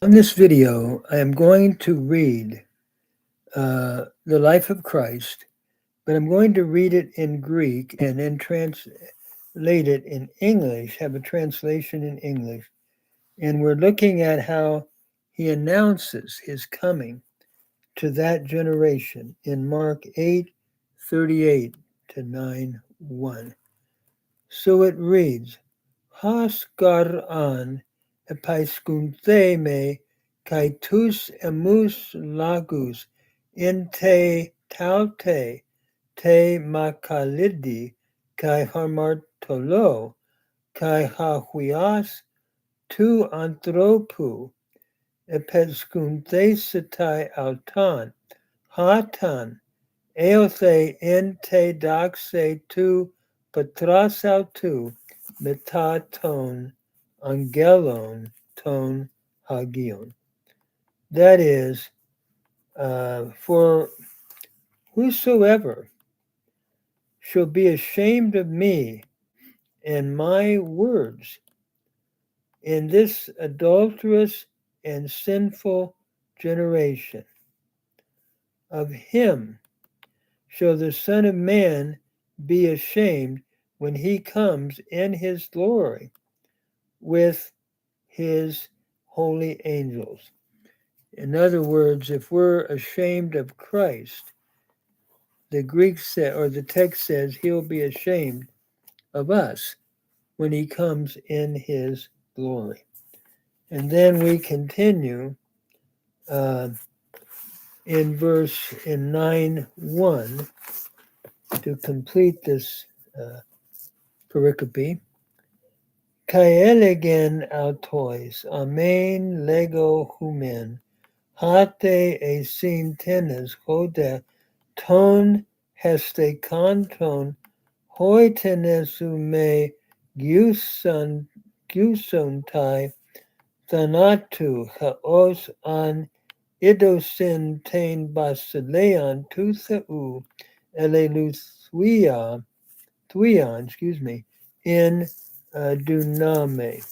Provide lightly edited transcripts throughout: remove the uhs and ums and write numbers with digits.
On this video, I am going to read the life of Christ, but I'm going to read it in Greek and then translate it in English, have a translation in English. And we're looking at how he announces his coming to that generation in Mark 8:38 to 9:1. So it reads, Has garan epaiskunthe me kai tous emus lagus in te taute te makalidi kai harmartolo kai hahuias tu anthropu epaiskunthe sitai autan hatan eothe in te doxe tu patrasau tu metaton angelon ton hagion. That is, for whosoever shall be ashamed of me and my words in this adulterous and sinful generation, of him shall the Son of Man be ashamed when he comes in his glory with his holy angels. In other words, if we're ashamed of Christ, the Greek or the text says he'll be ashamed of us when he comes in his glory. And then we continue in 9:1 to complete this pericope. Kai elegen autois, amen lego humen, hate esin tenes hoda ton heste kanton hoi tenesu me gusontai thanatu haos an idosin tain basileon tu theu eleluthia thuion, in Duname.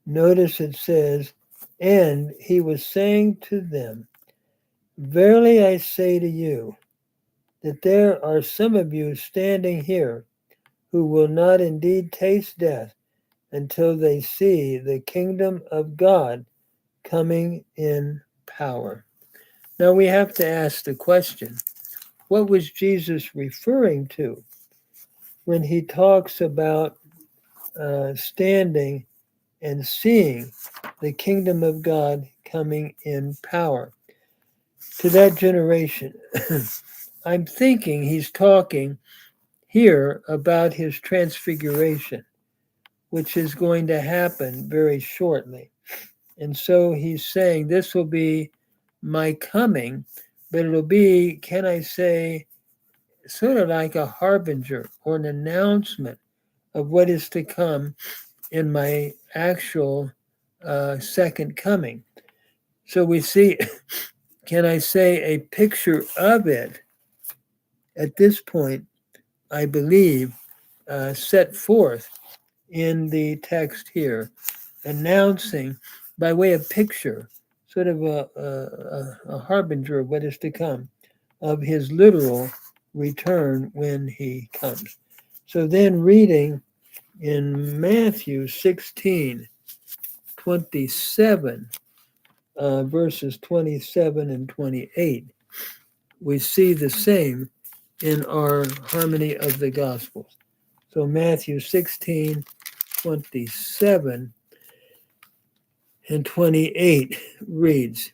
Notice it says, and he was saying to them, Verily I say to you, that there are some of you standing here who will not indeed taste death until they see the kingdom of God coming in power. Now we have to ask the question, what was Jesus referring to when he talks about standing and seeing the kingdom of God coming in power? To that generation, I'm thinking he's talking here about his transfiguration, which is going to happen very shortly. And so he's saying this will be my coming, but it'll be, can I say, sort of like a harbinger or an announcement of what is to come in my actual second coming. So we see, can I say, a picture of it at this point, I believe, set forth in the text here, announcing by way of picture, sort of a harbinger of what is to come, of his literal return when he comes. So then reading in Matthew 16:27, verses 27 and 28, we see the same in our harmony of the Gospels. So Matthew 16:27 and 28 reads,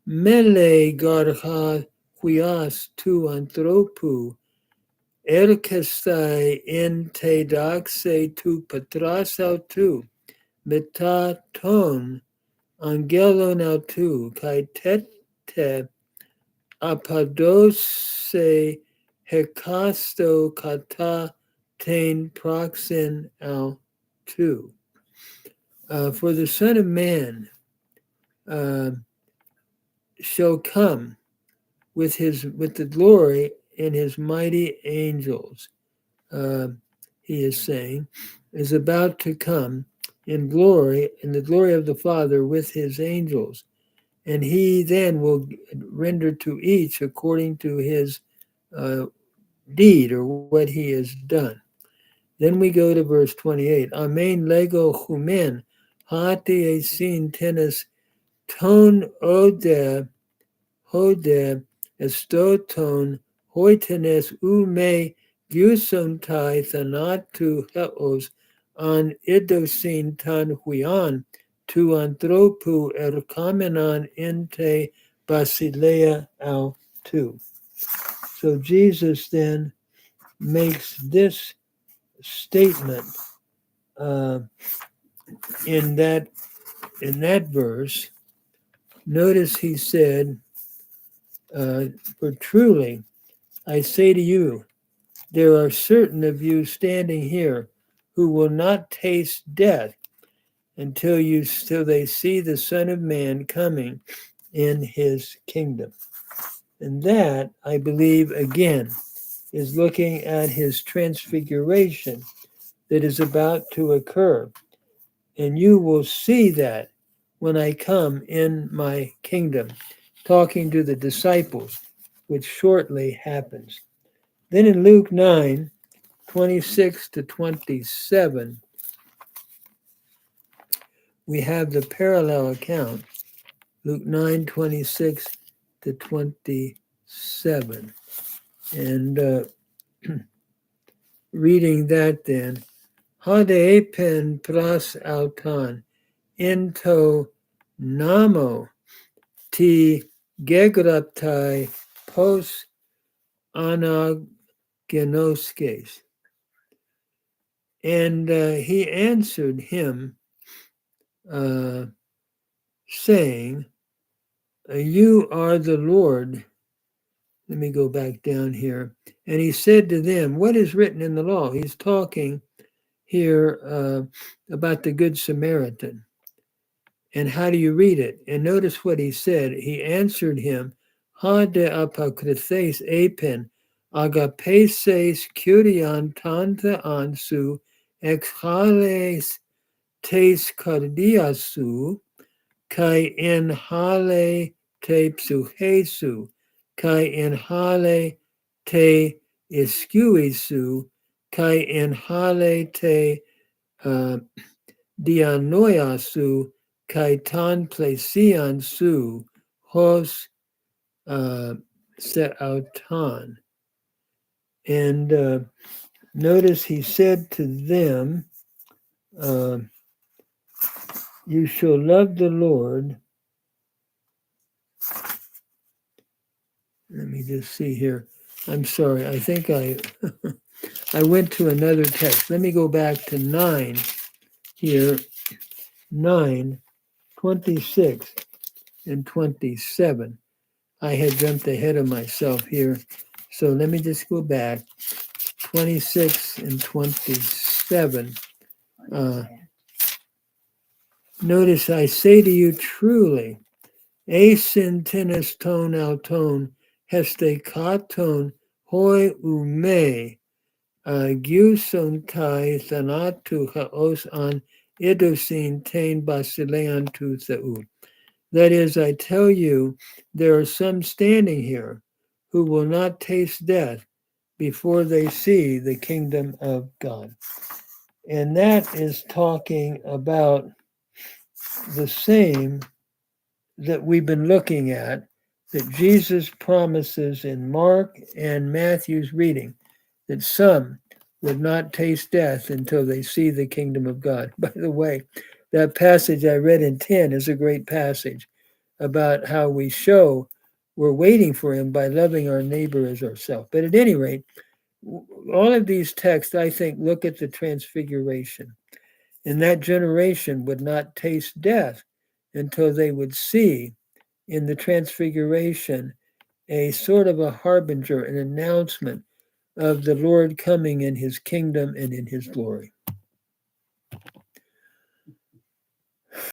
Mele garha huias tu anthropu, erkestai in te daxe tu patrasau tu, meta ton angelon autu, kai tete apadose hekasto kata tain proxen autu. For the Son of Man shall come with the glory and his mighty angels. He is saying, is about to come in glory, in the glory of the Father with his angels. And he then will render to each according to his deed or what he has done. Then we go to verse 28. Amen lego humen hati esin tennis ton ode estoton hoitenes ume gusontai thanatu heos an idosin tan huian tu anthropu erkamenon ente basilea au tu. So Jesus then makes this statement in that verse. Notice he said, "For truly I say to you, there are certain of you standing here who will not taste death until they see the Son of Man coming in his kingdom." And that, I believe, again, is looking at his transfiguration that is about to occur. And you will see that when I come in my kingdom, talking to the disciples, which shortly happens. Then in Luke 9, 26 to 27, we have the parallel account. Luke 9, 26 to 27. And reading that then, Hade pen pras auton into namo ti gegraptai pos anagenoskes. And he answered him, saying, you are the Lord. Let me go back down here. And he said to them, what is written in the law? He's talking here about the Good Samaritan. And how do you read it? And notice what he said. He answered him, ha de apokrithes apen, agapeses kurion tanta ansu, exhales tes cardiasu, kai inhale te psuhesu, kai inhale te iskuisu, kai inhale te dianoiasu, kai tan plesian su hos seauton. And notice he said to them, you shall love the Lord. Let me just see here. I'm sorry. I think I went to another text. Let me go back to 9 here. 9, 26 and 27. I had jumped ahead of myself here. So let me just go back. 26 and 27. Notice I say to you truly, asin tennis ton auton heste katon hoi ume giusontai thanatu haos an idosin tain basilean tu theou. That is, I tell you, there are some standing here who will not taste death before they see the kingdom of God. And that is talking about the same that we've been looking at, that Jesus promises in Mark and Matthew's reading, that some would not taste death until they see the kingdom of God. By the way, that passage I read in 10 is a great passage about how we show we're waiting for him by loving our neighbor as ourselves. But at any rate, all of these texts, I think, look at the transfiguration. And that generation would not taste death until they would see in the transfiguration a sort of a harbinger, an announcement of the Lord coming in his kingdom and in his glory.